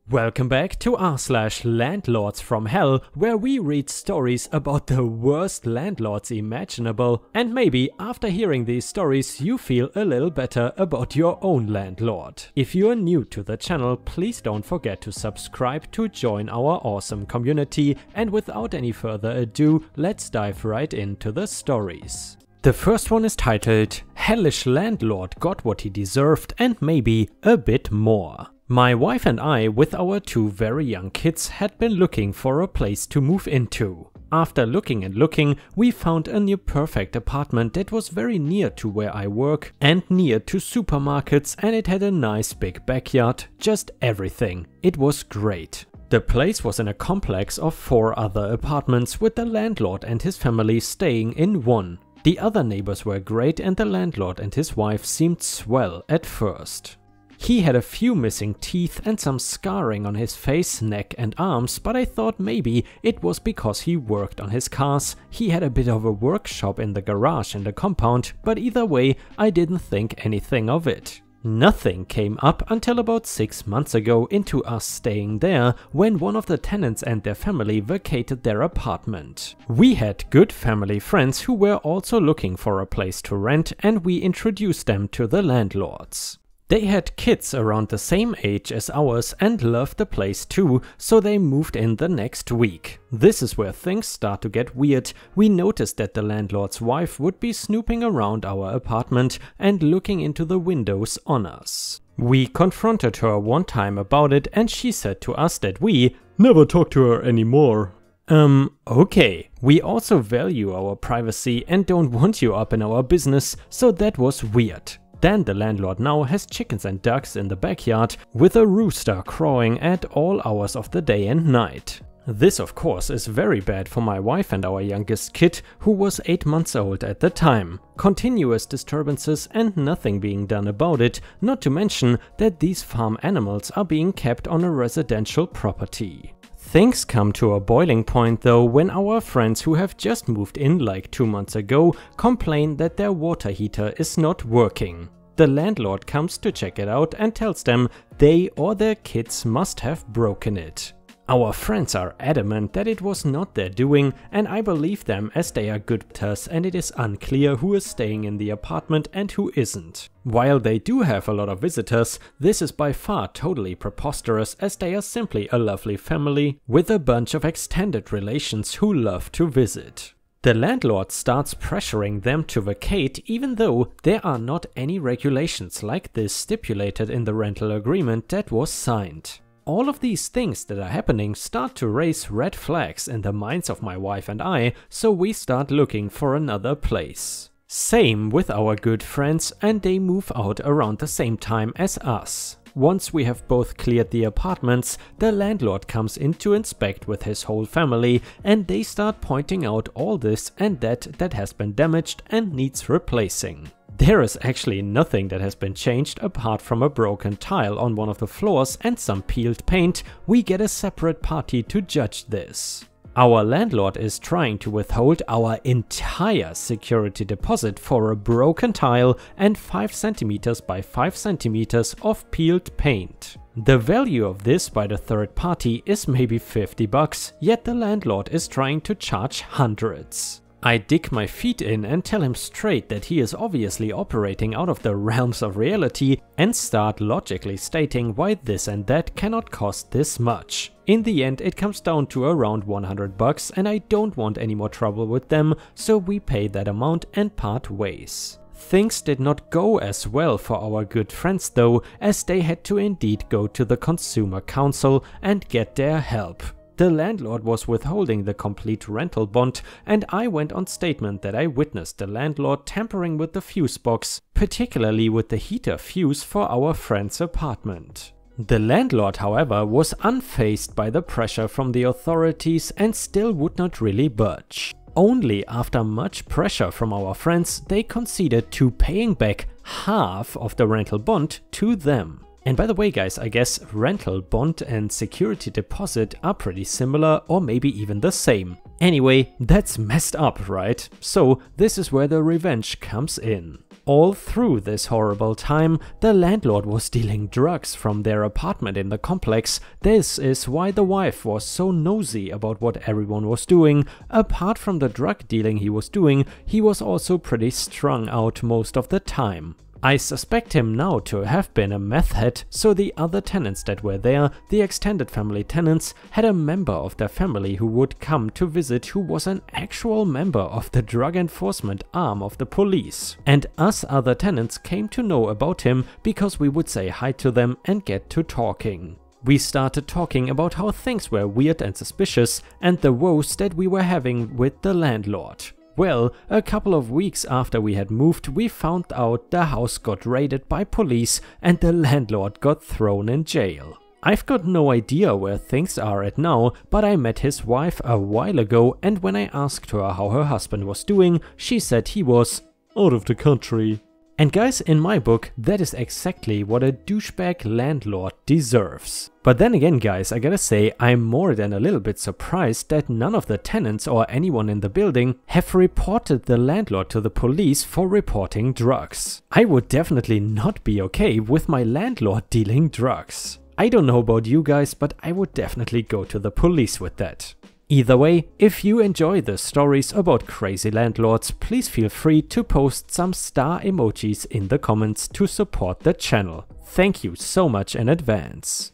Welcome back to r/Landlords from Hell, where we read stories about the worst landlords imaginable, and maybe after hearing these stories you feel a little better about your own landlord. If you are new to the channel, please don't forget to subscribe to join our awesome community, and without any further ado, let's dive right into the stories. The first one is titled Hellish Landlord Got What He Deserved and Maybe a Bit More. My wife and I, with our two very young kids, had been looking for a place to move into. After looking and looking, we found a near perfect apartment that was very near to where I work and near to supermarkets, and it had a nice big backyard, just everything. It was great. The place was in a complex of 4 other apartments, with the landlord and his family staying in one. The other neighbors were great and the landlord and his wife seemed swell at first. He had a few missing teeth and some scarring on his face, neck and arms, but I thought maybe it was because he worked on his cars. He had a bit of a workshop in the garage in the compound, but either way I didn't think anything of it. Nothing came up until about 6 months ago into us staying there, when one of the tenants and their family vacated their apartment. We had good family friends who were also looking for a place to rent, and we introduced them to the landlords. They had kids around the same age as ours and loved the place too, so they moved in the next week. This is where things start to get weird. We noticed that the landlord's wife would be snooping around our apartment and looking into the windows on us. We confronted her one time about it and she said to us that we never talk to her anymore. Okay. We also value our privacy and don't want you up in our business, so that was weird. Then the landlord now has chickens and ducks in the backyard, with a rooster crowing at all hours of the day and night. This of course is very bad for my wife and our youngest kid, who was 8 months old at the time. Continuous disturbances and nothing being done about it, not to mention that these farm animals are being kept on a residential property. Things come to a boiling point though when our friends who have just moved in like 2 months ago complain that their water heater is not working. The landlord comes to check it out and tells them they or their kids must have broken it. Our friends are adamant that it was not their doing, and I believe them as they are good butters and it is unclear who is staying in the apartment and who isn't. While they do have a lot of visitors, this is by far totally preposterous, as they are simply a lovely family with a bunch of extended relations who love to visit. The landlord starts pressuring them to vacate, even though there are not any regulations like this stipulated in the rental agreement that was signed. All of these things that are happening start to raise red flags in the minds of my wife and I, so we start looking for another place. Same with our good friends, and they move out around the same time as us. Once we have both cleared the apartments, the landlord comes in to inspect with his whole family, and they start pointing out all this and that has been damaged and needs replacing. There is actually nothing that has been changed apart from a broken tile on one of the floors and some peeled paint. We get a separate party to judge this. Our landlord is trying to withhold our entire security deposit for a broken tile and 5 cm by 5 cm of peeled paint. The value of this by the third party is maybe $50, yet the landlord is trying to charge hundreds. I dig my feet in and tell him straight that he is obviously operating out of the realms of reality, and start logically stating why this and that cannot cost this much. In the end it comes down to around $100 and I don't want any more trouble with them, so we pay that amount and part ways. Things did not go as well for our good friends though, as they had to indeed go to the Consumer Council and get their help. The landlord was withholding the complete rental bond, and I went on statement that I witnessed the landlord tampering with the fuse box, particularly with the heater fuse for our friend's apartment. The landlord, however, was unfazed by the pressure from the authorities and still would not really budge. Only after much pressure from our friends, they conceded to paying back half of the rental bond to them. And by the way guys, I guess rental bond and security deposit are pretty similar, or maybe even the same. Anyway, that's messed up, right? So this is where the revenge comes in. all through this horrible time, the landlord was dealing drugs from their apartment in the complex. This is why the wife was so nosy about what everyone was doing. Apart from the drug dealing he was doing, he was also pretty strung out most of the time. I suspect him now to have been a meth head, so the other tenants that were there, the extended family tenants, had a member of their family who would come to visit who was an actual member of the drug enforcement arm of the police. And us other tenants came to know about him because we would say hi to them and get to talking. We started talking about how things were weird and suspicious and the woes that we were having with the landlord. Well, a couple of weeks after we had moved, we found out the house got raided by police and the landlord got thrown in jail. I've got no idea where things are at now, but I met his wife a while ago, and when I asked her how her husband was doing, she said he was out of the country. And guys, in my book, that is exactly what a douchebag landlord deserves. But then again guys, I gotta say, I'm more than a little bit surprised that none of the tenants or anyone in the building have reported the landlord to the police for reporting drugs. I would definitely not be okay with my landlord dealing drugs. I don't know about you guys, but I would definitely go to the police with that. Either way, if you enjoy the stories about crazy landlords, please feel free to post some star emojis in the comments to support the channel. Thank you so much in advance.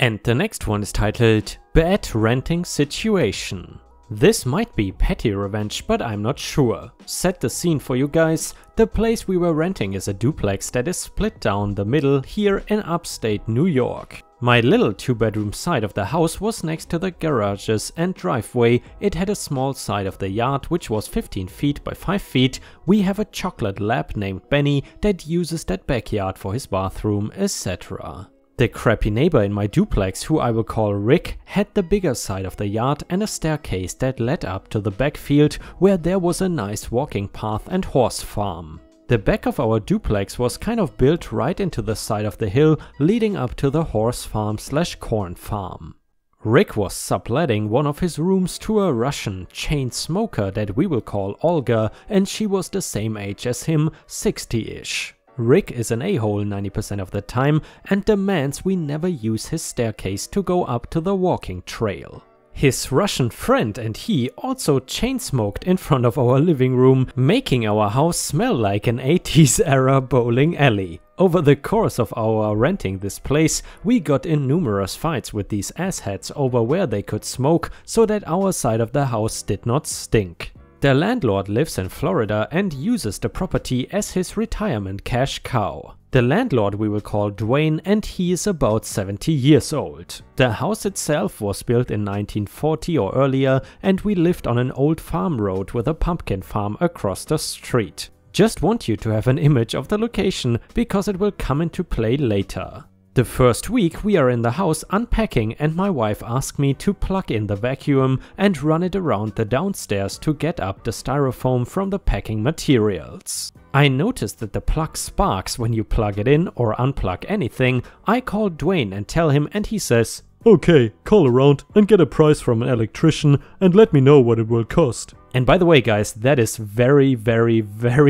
And the next one is titled Bad Renting Situation. This might be petty revenge, but I'm not sure. Set the scene for you guys. The place we were renting is a duplex that is split down the middle here in upstate New York. My little 2-bedroom side of the house was next to the garages and driveway. It had a small side of the yard which was 15 feet by 5 feet. We have a chocolate lab named Benny that uses that backyard for his bathroom, etc. The crappy neighbor in my duplex, who I will call Rick, had the bigger side of the yard and a staircase that led up to the backfield where there was a nice walking path and horse farm. The back of our duplex was kind of built right into the side of the hill leading up to the horse farm / corn farm. Rick was subletting one of his rooms to a Russian chain smoker that we will call Olga, and she was the same age as him, 60-ish. Rick is an a-hole 90% of the time and demands we never use his staircase to go up to the walking trail. His Russian friend and he also chain-smoked in front of our living room, making our house smell like an 80s era bowling alley. Over the course of our renting this place, we got in numerous fights with these asshats over where they could smoke so that our side of the house did not stink. The landlord lives in Florida and uses the property as his retirement cash cow. The landlord we will call Dwayne, and he is about 70 years old. The house itself was built in 1940 or earlier, and we lived on an old farm road with a pumpkin farm across the street. Just want you to have an image of the location because it will come into play later. The first week we are in the house unpacking and my wife asked me to plug in the vacuum and run it around the downstairs to get up the styrofoam from the packing materials. I noticed that the plug sparks when you plug it in or unplug anything. I call Dwayne and tell him, and he says, "Okay, call around and get a price from an electrician and let me know what it will cost." And by the way guys, that is very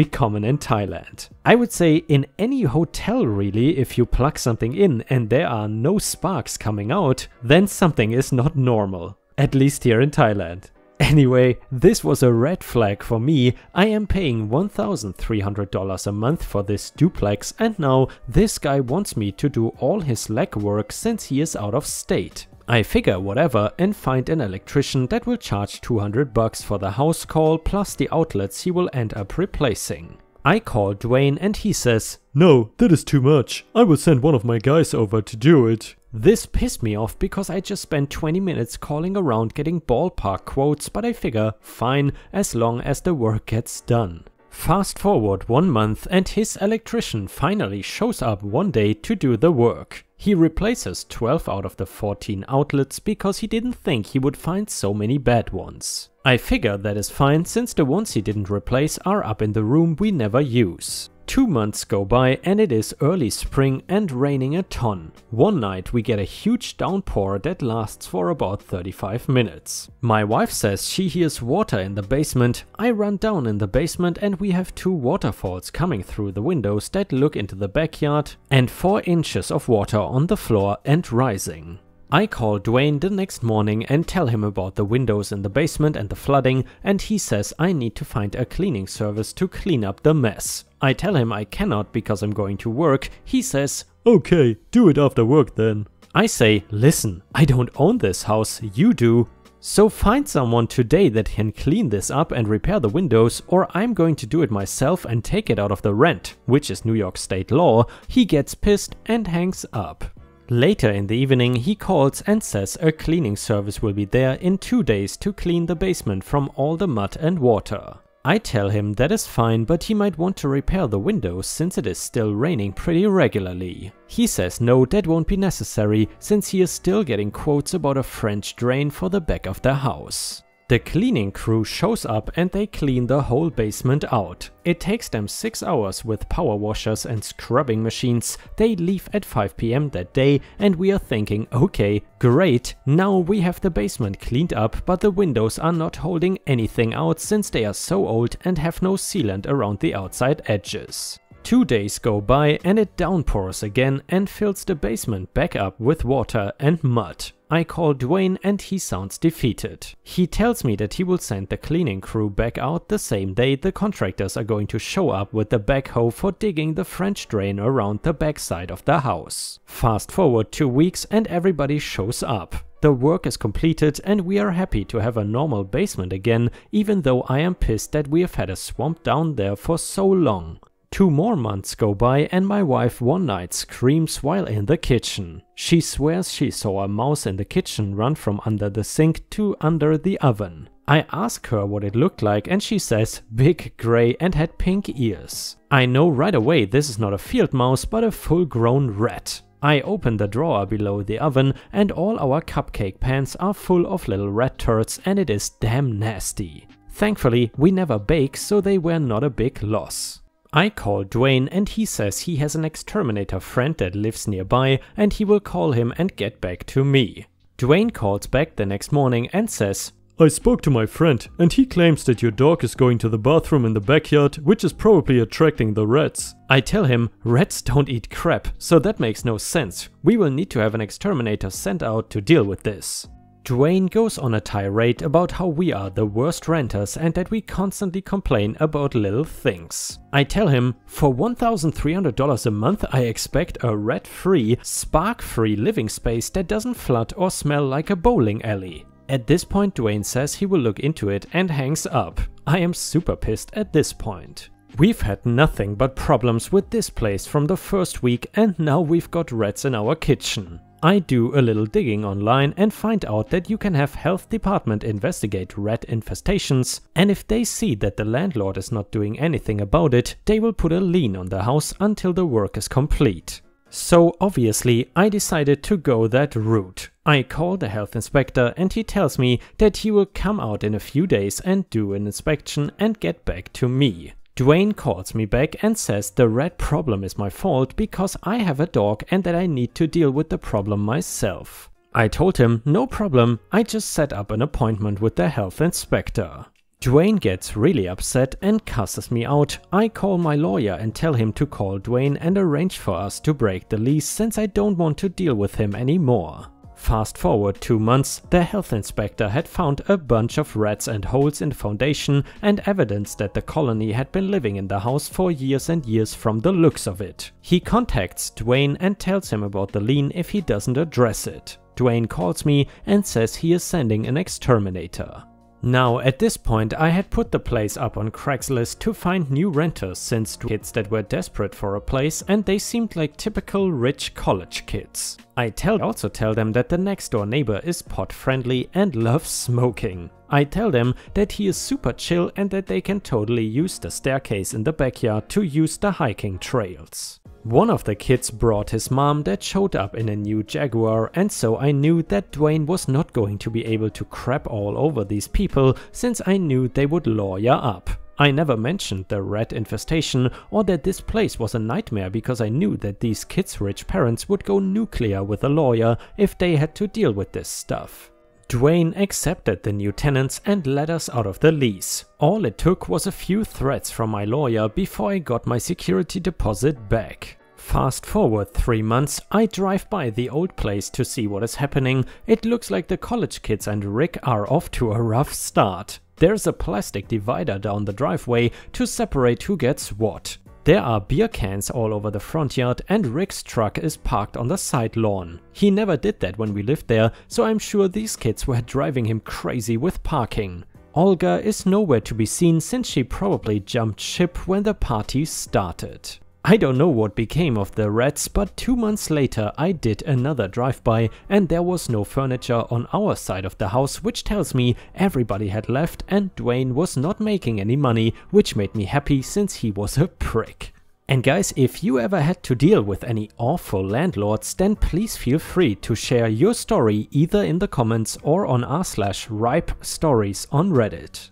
common in Thailand. I would say in any hotel really, if you plug something in and there are no sparks coming out, then something is not normal. At least here in Thailand. Anyway, this was a red flag for me. I am paying $1,300 a month for this duplex and now this guy wants me to do all his legwork since he is out of state. I figure whatever and find an electrician that will charge $200 for the house call plus the outlets he will end up replacing. I call Dwayne and he says, "No, that is too much. I will send one of my guys over to do it." This pissed me off because I just spent 20 minutes calling around getting ballpark quotes, but I figure, fine, as long as the work gets done. Fast forward 1 month and his electrician finally shows up one day to do the work. He replaces 12 out of the 14 outlets because he didn't think he would find so many bad ones. I figure that is fine since the ones he didn't replace are up in the room we never use. 2 months go by and it is early spring and raining a ton. One night we get a huge downpour that lasts for about 35 minutes. My wife says she hears water in the basement. I run down in the basement and we have 2 waterfalls coming through the windows that look into the backyard and 4 inches of water on the floor and rising. I call Dwayne the next morning and tell him about the windows in the basement and the flooding, and he says I need to find a cleaning service to clean up the mess. I tell him I cannot because I'm going to work. He says, "Okay, do it after work then." I say, "Listen, I don't own this house, you do. So find someone today that can clean this up and repair the windows, or I'm going to do it myself and take it out of the rent," which is New York state law. He gets pissed and hangs up. Later in the evening he calls and says a cleaning service will be there in 2 days to clean the basement from all the mud and water. I tell him that is fine, but he might want to repair the windows since it is still raining pretty regularly. He says no, that won't be necessary since he is still getting quotes about a French drain for the back of the house. The cleaning crew shows up and they clean the whole basement out. It takes them 6 hours with power washers and scrubbing machines. They leave at 5 PM that day and we are thinking, okay, great, now we have the basement cleaned up, but the windows are not holding anything out since they are so old and have no sealant around the outside edges. 2 days go by and it downpours again and fills the basement back up with water and mud. I call Dwayne and he sounds defeated. He tells me that he will send the cleaning crew back out the same day the contractors are going to show up with the backhoe for digging the French drain around the backside of the house. Fast forward 2 weeks and everybody shows up. The work is completed and we are happy to have a normal basement again, even though I am pissed that we have had a swamp down there for so long. 2 more months go by and my wife one night screams while in the kitchen. She swears she saw a mouse in the kitchen run from under the sink to under the oven. I ask her what it looked like and she says big, grey and had pink ears. I know right away this is not a field mouse but a full-grown rat. I open the drawer below the oven and all our cupcake pans are full of little rat turds and it is damn nasty. Thankfully we never bake, so they were not a big loss. I call Dwayne and he says he has an exterminator friend that lives nearby and he will call him and get back to me. Dwayne calls back the next morning and says, "I spoke to my friend and he claims that your dog is going to the bathroom in the backyard, which is probably attracting the rats." I tell him rats don't eat crap, so that makes no sense. We will need to have an exterminator sent out to deal with this. Dwayne goes on a tirade about how we are the worst renters and that we constantly complain about little things. I tell him, for $1,300 a month I expect a rat-free, spark-free living space that doesn't flood or smell like a bowling alley. At this point Dwayne says he will look into it and hangs up. I am super pissed at this point. We've had nothing but problems with this place from the first week and now we've got rats in our kitchen. I do a little digging online and find out that you can have health department investigate rat infestations, and if they see that the landlord is not doing anything about it, they will put a lien on the house until the work is complete. So obviously I decided to go that route. I call the health inspector and he tells me that he will come out in a few days and do an inspection and get back to me. Dwayne calls me back and says the rat problem is my fault because I have a dog and that I need to deal with the problem myself. I told him no problem, I just set up an appointment with the health inspector. Dwayne gets really upset and cusses me out. I call my lawyer and tell him to call Dwayne and arrange for us to break the lease since I don't want to deal with him anymore. Fast forward 2 months, the health inspector had found a bunch of rats and holes in the foundation and evidence that the colony had been living in the house for years and years from the looks of it. He contacts Dwayne and tells him about the lien if he doesn't address it. Dwayne calls me and says he is sending an exterminator. Now at this point I had put the place up on Craigslist to find new renters since kids that were desperate for a place and they seemed like typical rich college kids. I also tell them that the next door neighbor is pot friendly and loves smoking. I tell them that he is super chill and that they can totally use the staircase in the backyard to use the hiking trails. One of the kids brought his mom that showed up in a new Jaguar, and so I knew that Dwayne was not going to be able to crap all over these people since I knew they would lawyer up. I never mentioned the rat infestation or that this place was a nightmare because I knew that these kids' rich parents would go nuclear with a lawyer if they had to deal with this stuff. Dwayne accepted the new tenants and let us out of the lease. All it took was a few threats from my lawyer before I got my security deposit back. Fast forward 3 months, I drive by the old place to see what is happening. It looks like the college kids and Rick are off to a rough start. There's a plastic divider down the driveway to separate who gets what. There are beer cans all over the front yard and Rick's truck is parked on the side lawn. He never did that when we lived there, so I'm sure these kids were driving him crazy with parking. Olga is nowhere to be seen since she probably jumped ship when the party started. I don't know what became of the rats, but 2 months later I did another drive-by and there was no furniture on our side of the house, which tells me everybody had left and Dwayne was not making any money, which made me happy since he was a prick. And guys, if you ever had to deal with any awful landlords, then please feel free to share your story either in the comments or on r/ripestories on Reddit.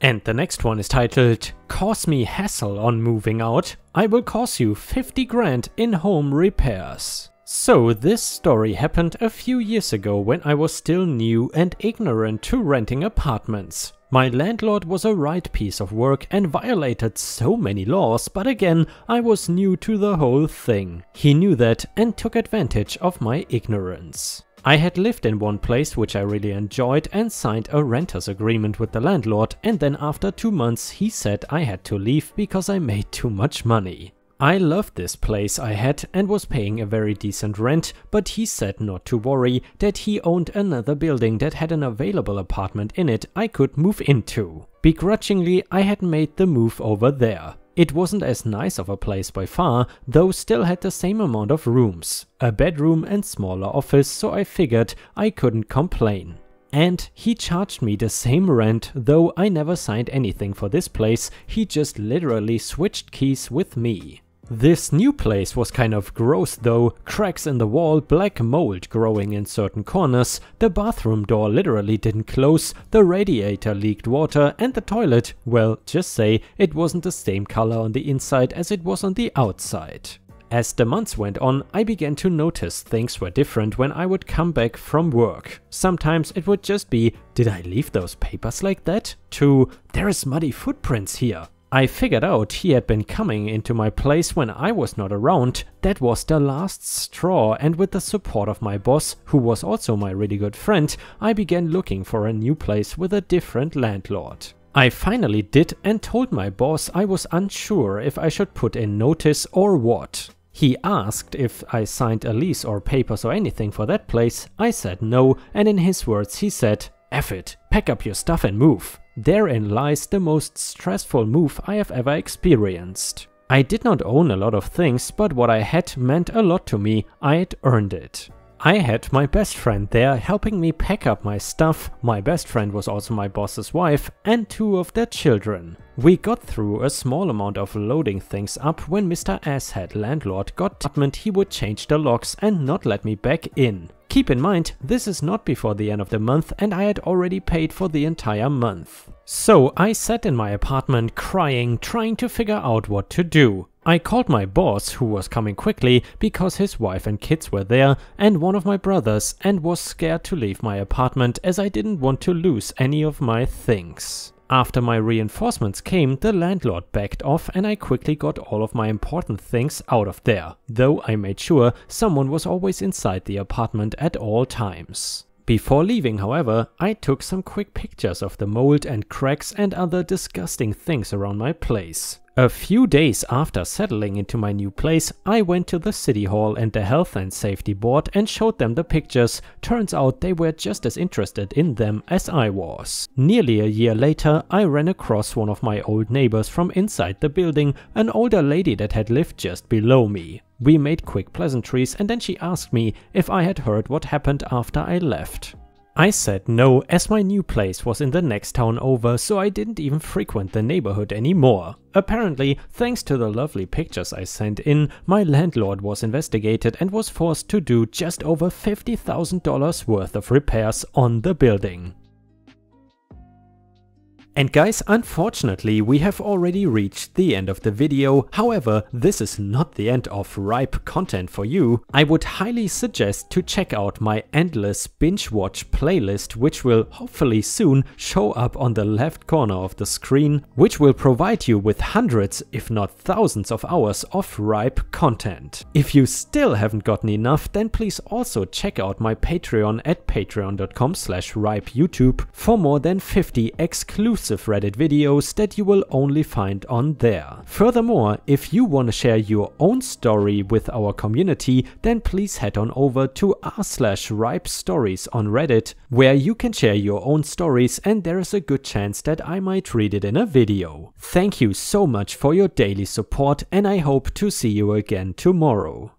And the next one is titled, "Cause me hassle on moving out. I will cost you 50 grand in home repairs." So this story happened a few years ago when I was still new and ignorant to renting apartments. My landlord was a right piece of work and violated so many laws, but again, I was new to the whole thing. He knew that and took advantage of my ignorance. I had lived in one place which I really enjoyed and signed a renter's agreement with the landlord, and then after 2 months he said I had to leave because I made too much money. I loved this place I had and was paying a very decent rent, but he said not to worry, that he owned another building that had an available apartment in it I could move into. Begrudgingly, I had made the move over there. It wasn't as nice of a place by far, though still had the same amount of rooms, a bedroom and smaller office, so I figured I couldn't complain. And he charged me the same rent, though I never signed anything for this place, he just literally switched keys with me. This new place was kind of gross though, cracks in the wall, black mold growing in certain corners, the bathroom door literally didn't close, the radiator leaked water, and the toilet, well, just say it wasn't the same color on the inside as it was on the outside. As the months went on, I began to notice things were different when I would come back from work. Sometimes it would just be, did I leave those papers like that? To, there is muddy footprints here. I figured out he had been coming into my place when I was not around. That was the last straw, and with the support of my boss, who was also my really good friend, I began looking for a new place with a different landlord. I finally did and told my boss I was unsure if I should put in notice or what. He asked if I signed a lease or papers or anything for that place. I said no, and in his words he said, "F it, pack up your stuff and move." Therein lies the most stressful move I have ever experienced. I did not own a lot of things, but what I had meant a lot to me. I had earned it. I had my best friend there helping me pack up my stuff. My best friend was also my boss's wife and 2 of their children. We got through a small amount of loading things up when Mr. Asshead landlord got apartment. He would change the locks and not let me back in. Keep in mind, this is not before the end of the month and I had already paid for the entire month. So I sat in my apartment crying, trying to figure out what to do. I called my boss, who was coming quickly because his wife and kids were there, and one of my brothers, and was scared to leave my apartment as I didn't want to lose any of my things. After my reinforcements came, the landlord backed off and I quickly got all of my important things out of there, though I made sure someone was always inside the apartment at all times. Before leaving, however, I took some quick pictures of the mold and cracks and other disgusting things around my place. A few days after settling into my new place, I went to the city hall and the health and safety board and showed them the pictures. Turns out they were just as interested in them as I was. Nearly a year later, I ran across one of my old neighbors from inside the building, an older lady that had lived just below me. We made quick pleasantries and then she asked me if I had heard what happened after I left. I said no, as my new place was in the next town over, so I didn't even frequent the neighborhood anymore. Apparently, thanks to the lovely pictures I sent in, my landlord was investigated and was forced to do just over $50,000 worth of repairs on the building. And guys, unfortunately we have already reached the end of the video. However, this is not the end of ripe content for you. I would highly suggest to check out my endless binge watch playlist, which will hopefully soon show up on the left corner of the screen, which will provide you with hundreds if not thousands of hours of ripe content. If you still haven't gotten enough, then please also check out my Patreon at patreon.com/ripeyoutube for more than 50 exclusive Reddit videos that you will only find on there. Furthermore, if you want to share your own story with our community, then please head on over to r/ripestories on Reddit, where you can share your own stories and there is a good chance that I might read it in a video. Thank you so much for your daily support and I hope to see you again tomorrow.